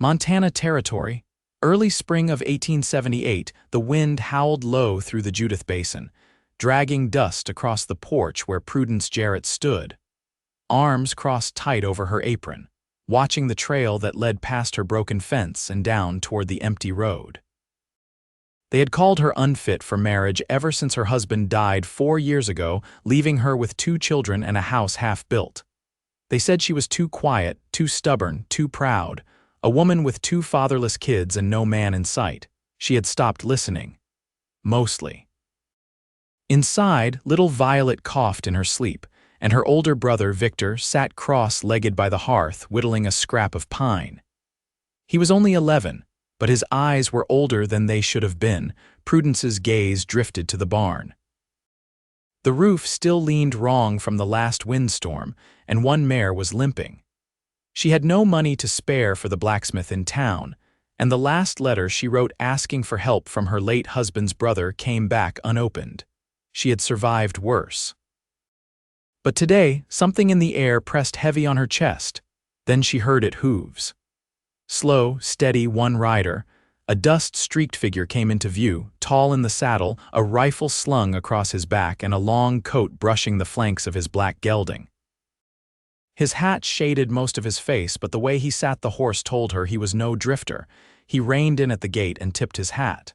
Montana Territory. Early spring of 1878, the wind howled low through the Judith Basin, dragging dust across the porch where Prudence Jarrett stood, arms crossed tight over her apron, watching the trail that led past her broken fence and down toward the empty road. They had called her unfit for marriage ever since her husband died 4 years ago, leaving her with 2 children and a house half-built. They said she was too quiet, too stubborn, too proud, a woman with 2 fatherless kids and no man in sight. She had stopped listening. Mostly. Inside, little Violet coughed in her sleep, and her older brother, Victor, sat cross-legged by the hearth, whittling a scrap of pine. He was only 11, but his eyes were older than they should have been. Prudence's gaze drifted to the barn. The roof still leaned wrong from the last windstorm, and one mare was limping. She had no money to spare for the blacksmith in town, and the last letter she wrote asking for help from her late husband's brother came back unopened. She had survived worse. But today, something in the air pressed heavy on her chest. Then she heard it hooves. Slow, steady, one rider. A dust-streaked figure came into view, tall in the saddle, a rifle slung across his back and a long coat brushing the flanks of his black gelding. His hat shaded most of his face, but the way he sat the horse told her he was no drifter. He reined in at the gate and tipped his hat.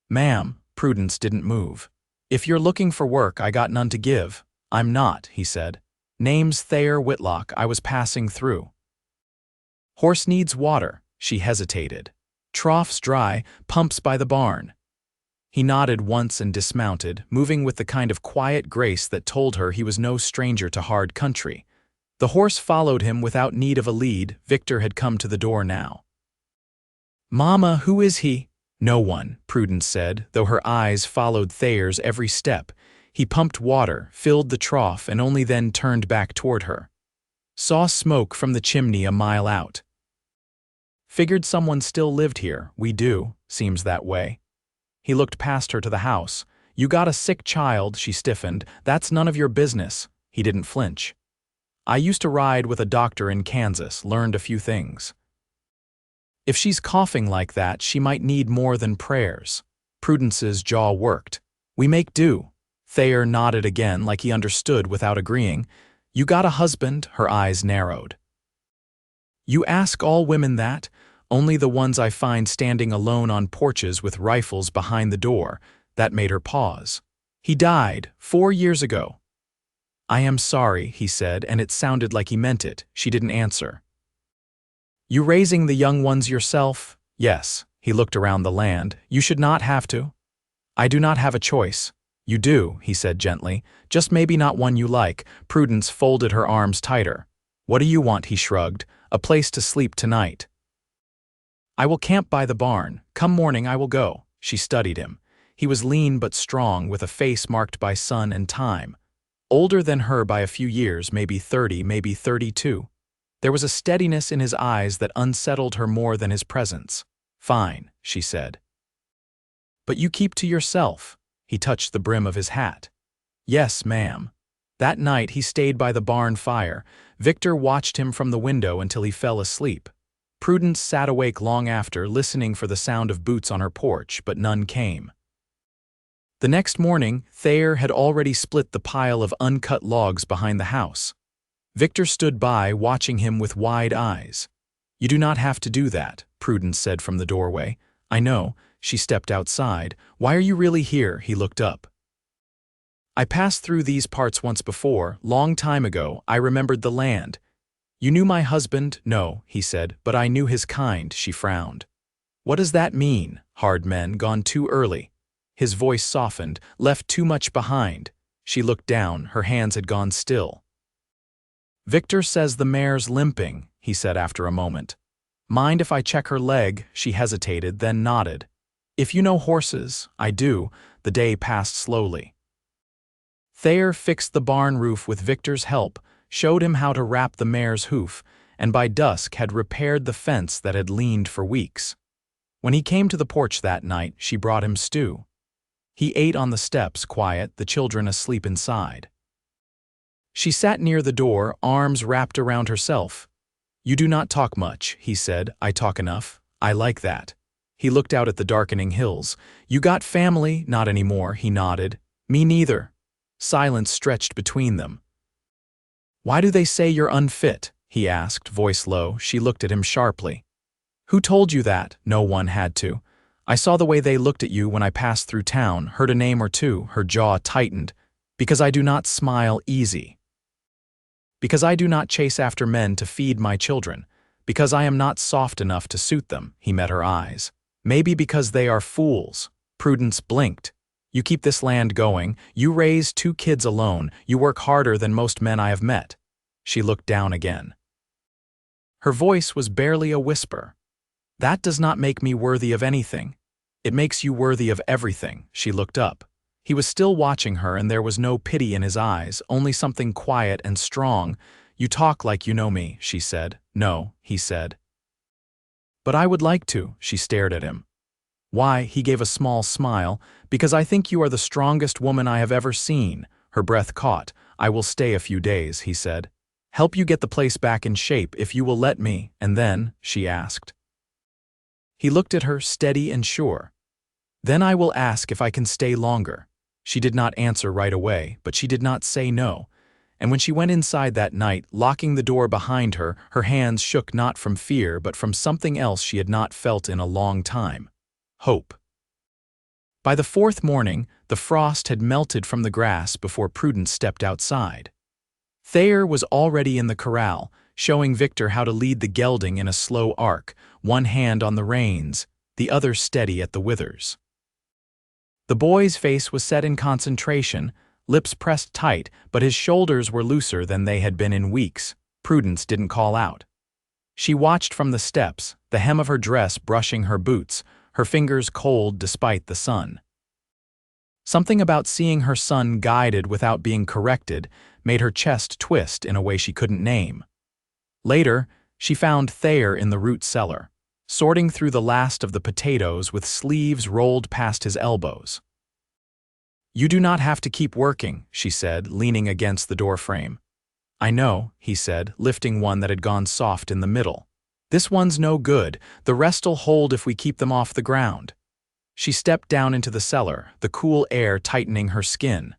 "Ma'am," Prudence didn't move. "If you're looking for work, I got none to give." "I'm not," he said. "Name's Thayer Whitlock. I was passing through." "Horse needs water." She hesitated. "Trough's dry, pumps by the barn." He nodded once and dismounted, moving with the kind of quiet grace that told her he was no stranger to hard country. The horse followed him without need of a lead. Victor had come to the door now. "Mama, who is he?" "No one," Prudence said, though her eyes followed Thayer's every step. He pumped water, filled the trough, and only then turned back toward her. "Saw smoke from the chimney a mile out. Figured someone still lived here. We do. Seems that way." He looked past her to the house. "You got a sick child," she stiffened. "That's none of your business." He didn't flinch. "I used to ride with a doctor in Kansas, learned a few things. If she's coughing like that, she might need more than prayers." Prudence's jaw worked. "We make do." Thayer nodded again like he understood without agreeing. "You got a husband?" Her eyes narrowed. "You ask all women that? Only the ones I find standing alone on porches with rifles behind the door." That made her pause. "He died 4 years ago." "I am sorry," he said, and it sounded like he meant it. She didn't answer. "You raising the young ones yourself?" "Yes." He looked around the land. "You should not have to." "I do not have a choice." "You do," he said gently. "Just maybe not one you like." Prudence folded her arms tighter. "What do you want?" he shrugged. "A place to sleep tonight." "I will camp by the barn. Come morning I will go." She studied him. He was lean but strong, with a face marked by sun and time. Older than her by a few years, maybe 30, maybe 32. There was a steadiness in his eyes that unsettled her more than his presence. "Fine," she said. "But you keep to yourself." He touched the brim of his hat. "Yes, ma'am." That night he stayed by the barn fire. Victor watched him from the window until he fell asleep. Prudence sat awake long after, listening for the sound of boots on her porch, but none came. The next morning, Thayer had already split the pile of uncut logs behind the house. Victor stood by, watching him with wide eyes. "You do not have to do that," Prudence said from the doorway. "I know." She stepped outside. "Why are you really here?" He looked up. "I passed through these parts once before, long time ago. I remembered the land." "You knew my husband?" "No," he said, "but I knew his kind." She frowned. "What does that mean?" "Hard men, gone too early." His voice softened. "Left too much behind." She looked down. Her hands had gone still. "Victor says the mare's limping," he said after a moment. "Mind if I check her leg?" She hesitated, then nodded. "If you know horses." "I do." The day passed slowly. Thayer fixed the barn roof with Victor's help, showed him how to wrap the mare's hoof, and by dusk had repaired the fence that had leaned for weeks. When he came to the porch that night, she brought him stew. He ate on the steps, quiet, the children asleep inside. She sat near the door, arms wrapped around herself. You do not talk much, he said. I talk enough. I like that. He looked out at the darkening hills. You got family? Not anymore, he nodded. Me neither. Silence stretched between them. Why do they say you're unfit? He asked, voice low. She looked at him sharply. Who told you that? No one had to. I saw the way they looked at you when I passed through town, heard a name or two, her jaw tightened. Because I do not smile easy. Because I do not chase after men to feed my children. Because I am not soft enough to suit them, he met her eyes. Maybe because they are fools. Prudence blinked. You keep this land going, you raise 2 kids alone, you work harder than most men I have met. She looked down again. Her voice was barely a whisper. That does not make me worthy of anything. It makes you worthy of everything. She looked up. He was still watching her and there was no pity in his eyes, only something quiet and strong. You talk like you know me, she said. No, he said. But I would like to, she stared at him. Why, he gave a small smile, because I think you are the strongest woman I have ever seen. Her breath caught. I will stay a few days, he said. Help you get the place back in shape if you will let me, and then, she asked. He looked at her, steady and sure. Then I will ask if I can stay longer. She did not answer right away, but she did not say no. And when she went inside that night, locking the door behind her, her hands shook not from fear but from something else she had not felt in a long time. Hope. By the 4th morning, the frost had melted from the grass before Prudence stepped outside. Thayer was already in the corral, showing Victor how to lead the gelding in a slow arc, one hand on the reins, the other steady at the withers. The boy's face was set in concentration, lips pressed tight, but his shoulders were looser than they had been in weeks. Prudence didn't call out. She watched from the steps, the hem of her dress brushing her boots, her fingers cold despite the sun. Something about seeing her son guided without being corrected made her chest twist in a way she couldn't name. Later, she found Thayer in the root cellar, sorting through the last of the potatoes with sleeves rolled past his elbows. You do not have to keep working, she said, leaning against the doorframe. I know, he said, lifting one that had gone soft in the middle. This one's no good, the rest'll hold if we keep them off the ground. She stepped down into the cellar, the cool air tightening her skin.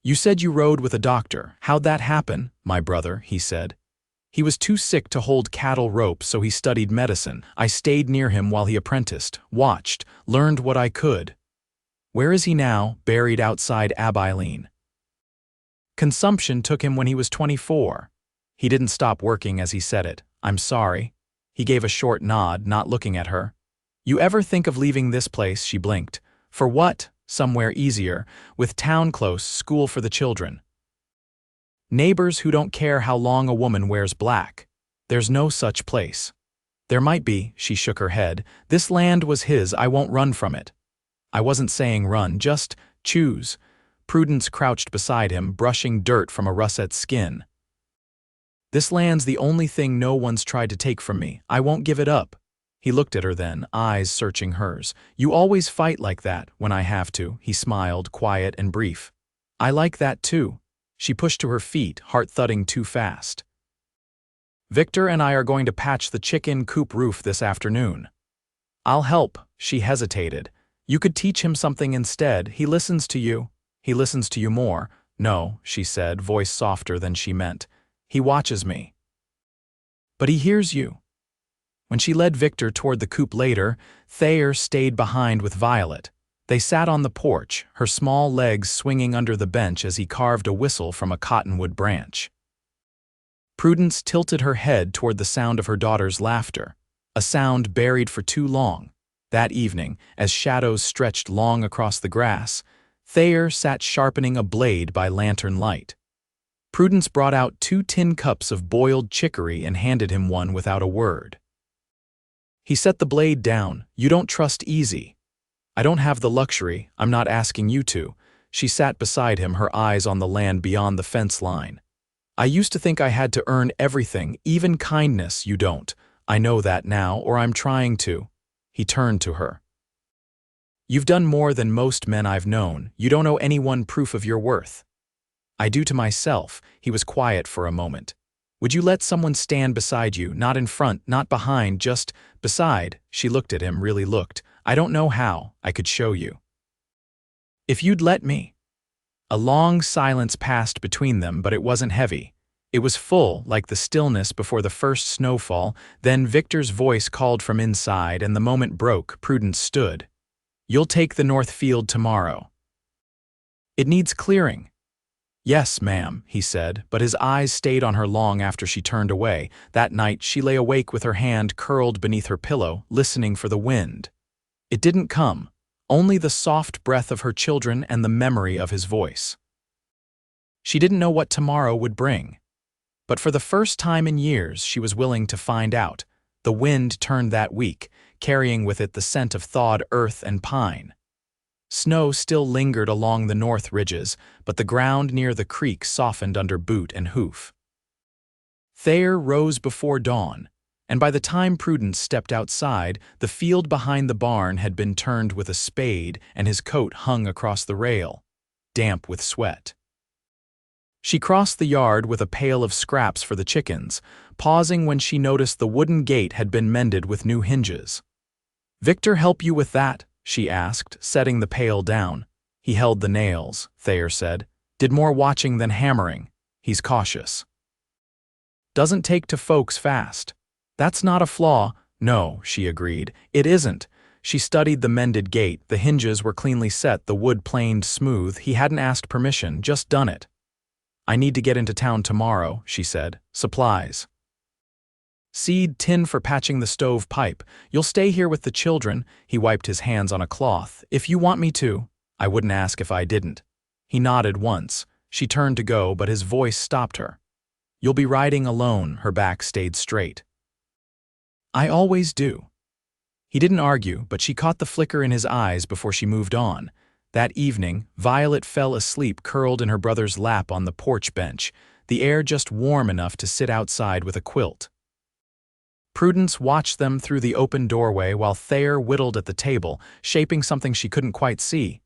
You said you rode with a doctor. How'd that happen, my brother, he said. He was too sick to hold cattle rope, so he studied medicine. I stayed near him while he apprenticed, watched, learned what I could. Where is he now, buried outside Abilene? Consumption took him when he was 24. He didn't stop working as he said it. I'm sorry. He gave a short nod, not looking at her. You ever think of leaving this place? She blinked. For what? Somewhere easier, with town close, school for the children. Neighbors who don't care how long a woman wears black. There's no such place. There might be, she shook her head. This land was his, I won't run from it. I wasn't saying run, just choose. Prudence crouched beside him, brushing dirt from a russet's skin. This land's the only thing no one's tried to take from me. I won't give it up. He looked at her then, eyes searching hers. You always fight like that, when I have to, he smiled, quiet and brief. I like that too. She pushed to her feet, heart thudding too fast. Victor and I are going to patch the chicken coop roof this afternoon. I'll help, she hesitated. You could teach him something instead. He listens to you. He listens to you more. No, she said, voice softer than she meant. He watches me. But he hears you. When she led Victor toward the coop later, Thayer stayed behind with Violet. They sat on the porch, her small legs swinging under the bench as he carved a whistle from a cottonwood branch. Prudence tilted her head toward the sound of her daughter's laughter, a sound buried for too long. That evening, as shadows stretched long across the grass, Thayer sat sharpening a blade by lantern light. Prudence brought out 2 tin cups of boiled chicory and handed him one without a word. He set the blade down. You don't trust easy. I don't have the luxury, I'm not asking you to. She sat beside him, her eyes on the land beyond the fence line. I used to think I had to earn everything, even kindness. You don't. I know that now, or I'm trying to. He turned to her. You've done more than most men I've known. You don't owe anyone proof of your worth. I do to myself. He was quiet for a moment. Would you let someone stand beside you, not in front, not behind, just beside? She looked at him, really looked. I don't know how, I could show you. If you'd let me. A long silence passed between them, but it wasn't heavy. It was full, like the stillness before the first snowfall. Then Victor's voice called from inside, and the moment broke. Prudence stood. You'll take the north field tomorrow. It needs clearing. Yes, ma'am, he said, but his eyes stayed on her long after she turned away. That night she lay awake with her hand curled beneath her pillow, listening for the wind. It didn't come, only the soft breath of her children and the memory of his voice. She didn't know what tomorrow would bring. But for the first time in years she was willing to find out. The wind turned that week, carrying with it the scent of thawed earth and pine. Snow still lingered along the north ridges, but the ground near the creek softened under boot and hoof. Thayer rose before dawn, and by the time Prudence stepped outside, the field behind the barn had been turned with a spade and his coat hung across the rail, damp with sweat. She crossed the yard with a pail of scraps for the chickens, pausing when she noticed the wooden gate had been mended with new hinges. "Victor help you with that?" she asked, setting the pail down. "He held the nails," Thayer said. "Did more watching than hammering. He's cautious. Doesn't take to folks fast." "That's not a flaw." "No," she agreed. "It isn't." She studied the mended gate. The hinges were cleanly set, the wood planed smooth. He hadn't asked permission, just done it. "I need to get into town tomorrow," she said. "Supplies. Seed, tin for patching the stove pipe. You'll stay here with the children." He wiped his hands on a cloth. "If you want me to." "I wouldn't ask if I didn't." He nodded once. She turned to go, but his voice stopped her. "You'll be riding alone." Her back stayed straight. "I always do." He didn't argue, but she caught the flicker in his eyes before she moved on. That evening, Violet fell asleep curled in her brother's lap on the porch bench, the air just warm enough to sit outside with a quilt. Prudence watched them through the open doorway while Thayer whittled at the table, shaping something she couldn't quite see.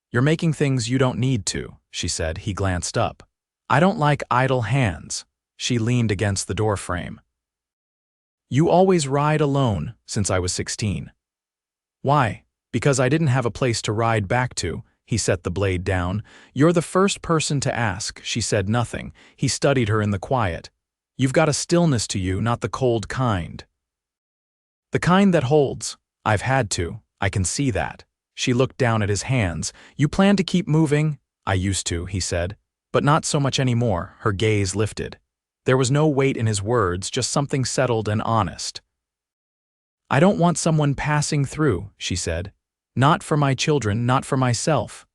"You're making things you don't need to," she said. He glanced up. "I don't like idle hands." She leaned against the doorframe. "You always ride alone since I was 16. "Why?" "Because I didn't have a place to ride back to." He set the blade down. "You're the first person to ask." She said nothing. He studied her in the quiet. "You've got a stillness to you, not the cold kind. The kind that holds." "I've had to. I can see that." She looked down at his hands. "You plan to keep moving?" "I used to," he said. "But not so much anymore." Her gaze lifted. There was no weight in his words, just something settled and honest. "I don't want someone passing through," she said. "Not for my children, not for myself."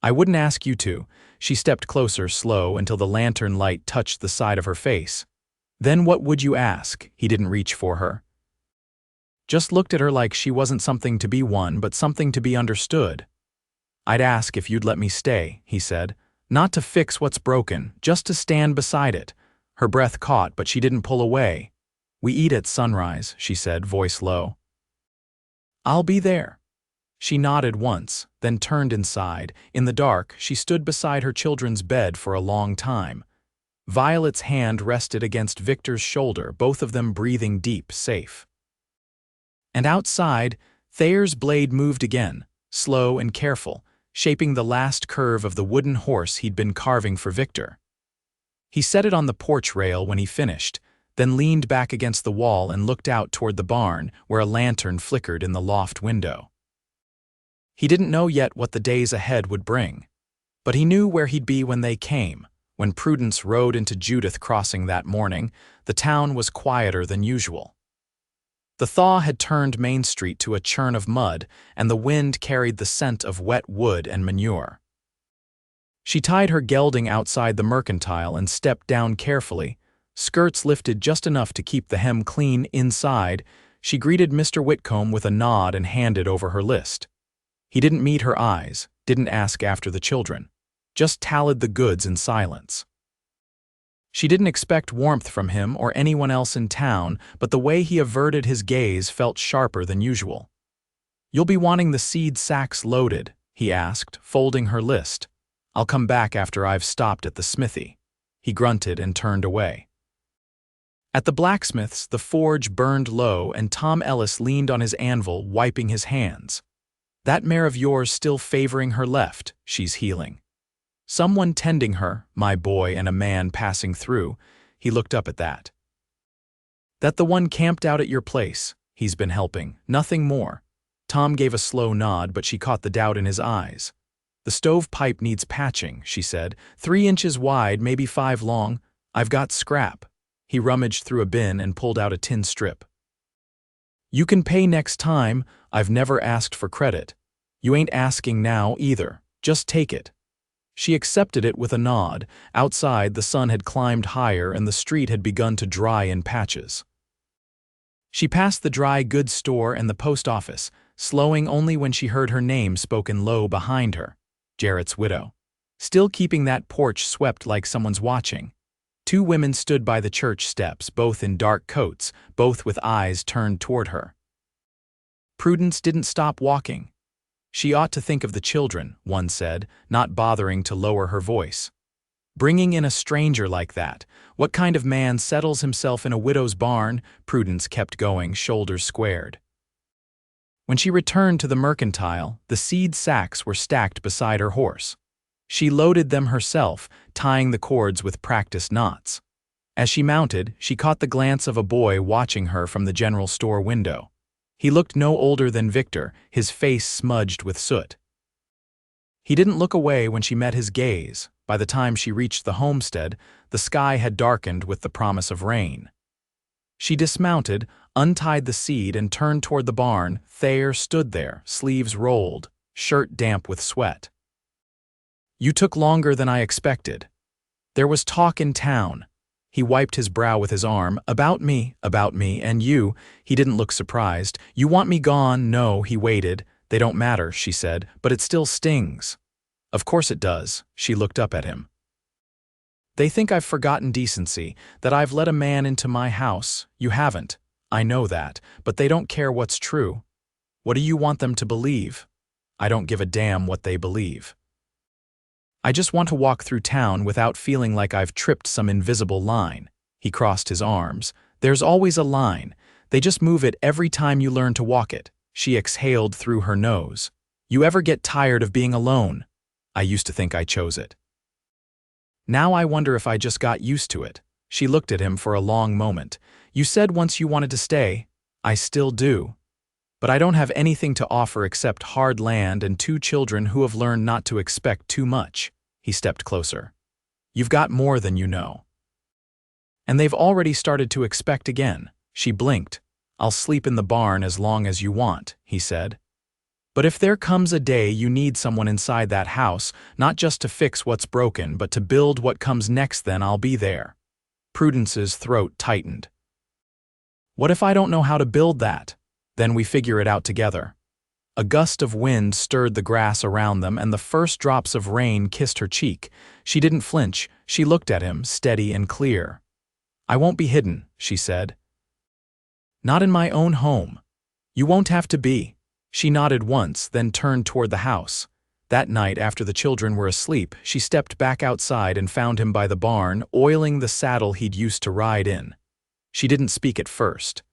"I wouldn't ask you to." She stepped closer, slow, until the lantern light touched the side of her face. "Then what would you ask?" He didn't reach for her. Just looked at her like she wasn't something to be won, but something to be understood. "I'd ask if you'd let me stay," he said. "Not to fix what's broken, just to stand beside it." Her breath caught, but she didn't pull away. "We eat at sunrise," she said, voice low. "I'll be there." She nodded once, then turned inside. In the dark, she stood beside her children's bed for a long time. Violet's hand rested against Victor's shoulder, both of them breathing deep, safe. And outside, Thayer's blade moved again, slow and careful, shaping the last curve of the wooden horse he'd been carving for Victor. He set it on the porch rail when he finished, then leaned back against the wall and looked out toward the barn, where a lantern flickered in the loft window. He didn't know yet what the days ahead would bring, but he knew where he'd be when they came. When Prudence rode into Judith Crossing that morning, the town was quieter than usual. The thaw had turned Main Street to a churn of mud, and the wind carried the scent of wet wood and manure. She tied her gelding outside the mercantile and stepped down carefully, skirts lifted just enough to keep the hem clean inside. She greeted Mr. Whitcomb with a nod and handed over her list. He didn't meet her eyes, didn't ask after the children, just tallied the goods in silence. She didn't expect warmth from him or anyone else in town, but the way he averted his gaze felt sharper than usual. "You'll be wanting the seed sacks loaded?" he asked, folding her list. "I'll come back after I've stopped at the smithy." He grunted and turned away. At the blacksmith's, the forge burned low and Tom Ellis leaned on his anvil, wiping his hands. "That mare of yours still favoring her left, she's healing. Someone tending her, my boy and a man passing through." He looked up at that. "That the one camped out at your place, he's been helping, nothing more." Tom gave a slow nod, but she caught the doubt in his eyes. "The stovepipe needs patching," she said. 3 inches wide, maybe 5 long. I've got scrap." He rummaged through a bin and pulled out a tin strip. "You can pay next time. I've never asked for credit. You ain't asking now either. Just take it." She accepted it with a nod. Outside, the sun had climbed higher and the street had begun to dry in patches. She passed the dry goods store and the post office, slowing only when she heard her name spoken low behind her. Jarrett's widow. Still keeping that porch swept like someone's watching. 2 women stood by the church steps, both in dark coats, both with eyes turned toward her. Prudence didn't stop walking. "She ought to think of the children," one said, not bothering to lower her voice. "Bringing in a stranger like that. What kind of man settles himself in a widow's barn?" Prudence kept going, shoulders squared. When she returned to the mercantile, the seed sacks were stacked beside her horse. She loaded them herself, tying the cords with practiced knots. As she mounted, she caught the glance of a boy watching her from the general store window. He looked no older than Victor, his face smudged with soot. He didn't look away when she met his gaze. By the time she reached the homestead, the sky had darkened with the promise of rain. She dismounted, untied the seed, and turned toward the barn. Thayer stood there, sleeves rolled, shirt damp with sweat. "You took longer than I expected. There was talk in town." He wiped his brow with his arm. About me, and you." He didn't look surprised. "You want me gone?" "No," he waited. "They don't matter," she said, "but it still stings." "Of course it does." She looked up at him. "They think I've forgotten decency, that I've let a man into my house. You haven't. I know that, but they don't care what's true. What do you want them to believe?" "I don't give a damn what they believe. I just want to walk through town without feeling like I've tripped some invisible line." He crossed his arms. "There's always a line. They just move it every time you learn to walk it." She exhaled through her nose. "You ever get tired of being alone?" "I used to think I chose it. Now I wonder if I just got used to it." She looked at him for a long moment. "You said once you wanted to stay." "I still do. But I don't have anything to offer except hard land and 2 children who have learned not to expect too much." He stepped closer. "You've got more than you know. And they've already started to expect again." She blinked. "I'll sleep in the barn as long as you want," he said. "But if there comes a day you need someone inside that house, not just to fix what's broken, but to build what comes next, then I'll be there." Prudence's throat tightened. "What if I don't know how to build that?" "Then we figure it out together." A gust of wind stirred the grass around them, and the first drops of rain kissed her cheek. She didn't flinch. She looked at him, steady and clear. "I won't be hidden," she said. "Not in my own home. You won't have to be." She nodded once, then turned toward the house. That night, after the children were asleep, she stepped back outside and found him by the barn, oiling the saddle he'd used to ride in. She didn't speak at first.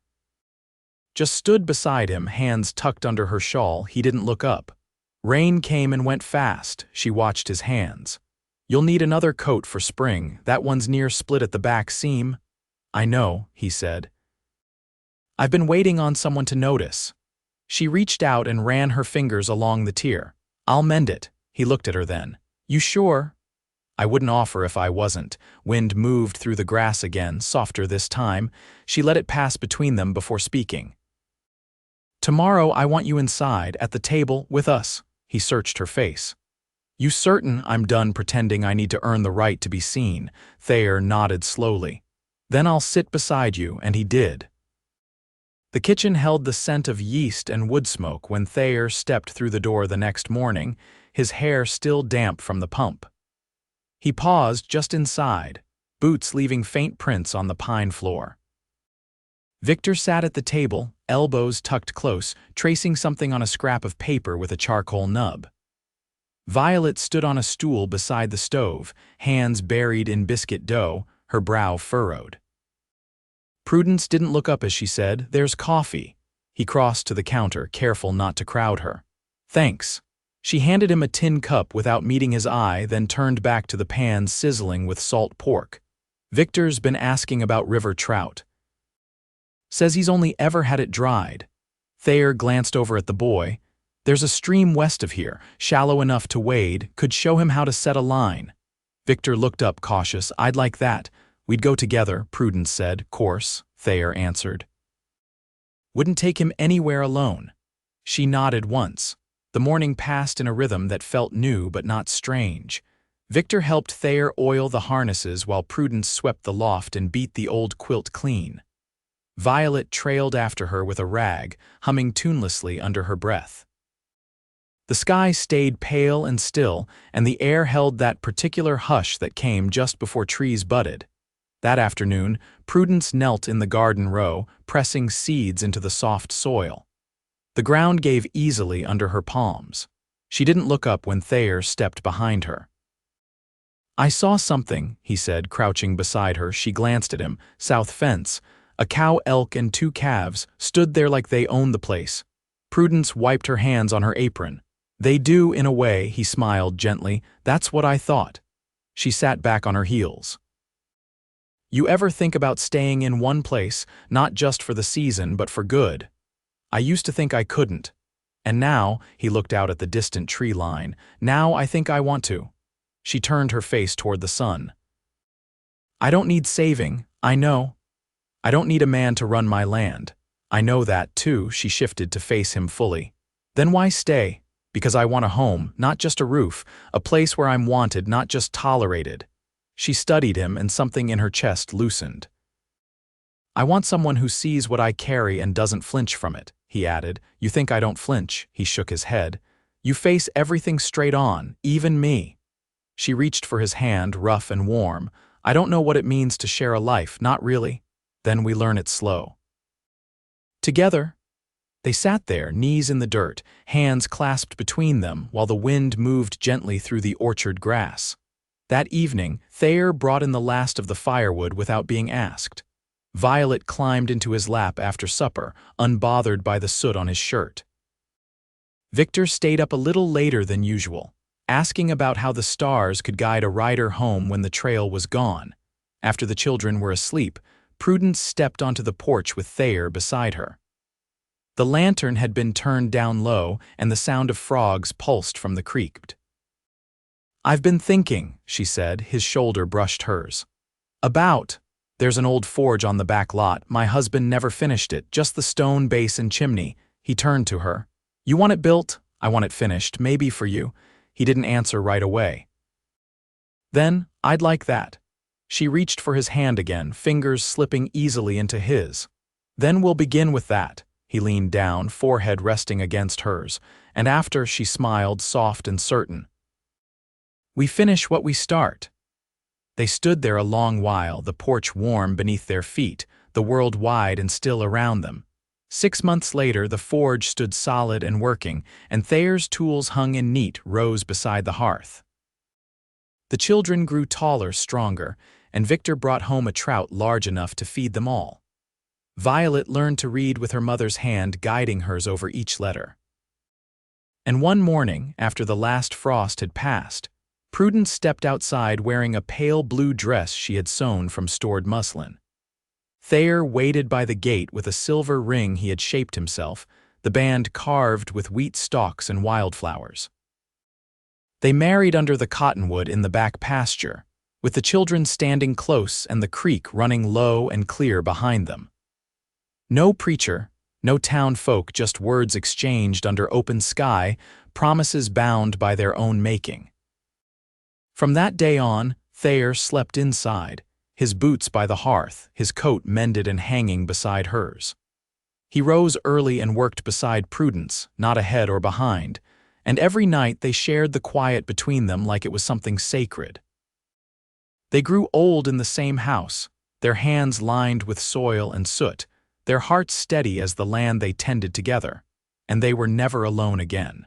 Just stood beside him, hands tucked under her shawl. He didn't look up. Rain came and went fast. She watched his hands. "You'll need another coat for spring. That one's near split at the back seam." "I know," he said. "I've been waiting on someone to notice." She reached out and ran her fingers along the tier. "I'll mend it." He looked at her then. "You sure?" "I wouldn't offer if I wasn't." Wind moved through the grass again, softer this time. She let it pass between them before speaking. "Tomorrow I want you inside, at the table, with us." He searched her face. "You certain I'm done pretending I need to earn the right to be seen?" Thayer nodded slowly. "Then I'll sit beside you," and he did. The kitchen held the scent of yeast and wood smoke when Thayer stepped through the door the next morning, his hair still damp from the pump. He paused just inside, boots leaving faint prints on the pine floor. Victor sat at the table, elbows tucked close, tracing something on a scrap of paper with a charcoal nub. Violet stood on a stool beside the stove, hands buried in biscuit dough, her brow furrowed. Prudence didn't look up as she said, "There's coffee." He crossed to the counter, careful not to crowd her. "Thanks." She handed him a tin cup without meeting his eye, then turned back to the pan sizzling with salt pork. "Victor's been asking about river trout. Says he's only ever had it dried." Thayer glanced over at the boy. "There's a stream west of here, shallow enough to wade, could show him how to set a line." Victor looked up cautious. "I'd like that. We'd go together," Prudence said. "Course," Thayer answered. "Wouldn't take him anywhere alone." She nodded once. The morning passed in a rhythm that felt new but not strange. Victor helped Thayer oil the harnesses while Prudence swept the loft and beat the old quilt clean. Violet trailed after her with a rag, humming tunelessly under her breath. The sky stayed pale and still, and the air held that particular hush that came just before trees budded. That afternoon, Prudence knelt in the garden row, pressing seeds into the soft soil. The ground gave easily under her palms. She didn't look up when Thayer stepped behind her. "I saw something," he said, crouching beside her. She glanced at him. "South fence. A cow, elk, and 2 calves stood there like they owned the place." Prudence wiped her hands on her apron. "They do, in a way," he smiled gently. "That's what I thought." She sat back on her heels. "You ever think about staying in one place, not just for the season, but for good?" "I used to think I couldn't. And now," he looked out at the distant tree line, "now I think I want to." She turned her face toward the sun. "I don't need saving, I know. I don't need a man to run my land. I know that, too." She shifted to face him fully. "Then why stay?" "Because I want a home, not just a roof, a place where I'm wanted, not just tolerated." She studied him, and something in her chest loosened. "I want someone who sees what I carry and doesn't flinch from it," he added. "You think I don't flinch?" He shook his head. "You face everything straight on, even me." She reached for his hand, rough and warm. "I don't know what it means to share a life, not really. Then we learn it slow." Together, they sat there, knees in the dirt, hands clasped between them, while the wind moved gently through the orchard grass. That evening, Thayer brought in the last of the firewood without being asked. Violet climbed into his lap after supper, unbothered by the soot on his shirt. Victor stayed up a little later than usual, asking about how the stars could guide a rider home when the trail was gone. After the children were asleep, Prudence stepped onto the porch with Thayer beside her. The lantern had been turned down low, and the sound of frogs pulsed from the creek. "I've been thinking," she said. His shoulder brushed hers. There's an old forge on the back lot. My husband never finished it, just the stone base and chimney." He turned to her. "You want it built? I want it finished, maybe for you." He didn't answer right away. "Then, I'd like that." She reached for his hand again, fingers slipping easily into his. "Then we'll begin with that." He leaned down, forehead resting against hers, and after, she smiled, soft and certain. "We finish what we start." They stood there a long while, the porch warm beneath their feet, the world wide and still around them. 6 months later, the forge stood solid and working, and Thayer's tools hung in neat rows beside the hearth. The children grew taller, stronger, and Victor brought home a trout large enough to feed them all. Violet learned to read with her mother's hand guiding hers over each letter. And one morning, after the last frost had passed, Prudence stepped outside wearing a pale blue dress she had sewn from stored muslin. Thayer waited by the gate with a silver ring he had shaped himself, the band carved with wheat stalks and wildflowers. They married under the cottonwood in the back pasture, with the children standing close and the creek running low and clear behind them. No preacher, no town folk, just words exchanged under open sky, promises bound by their own making. From that day on, Thayer slept inside, his boots by the hearth, his coat mended and hanging beside hers. He rose early and worked beside Prudence, not ahead or behind, and every night they shared the quiet between them like it was something sacred. They grew old in the same house, their hands lined with soil and soot, their hearts steady as the land they tended together, and they were never alone again.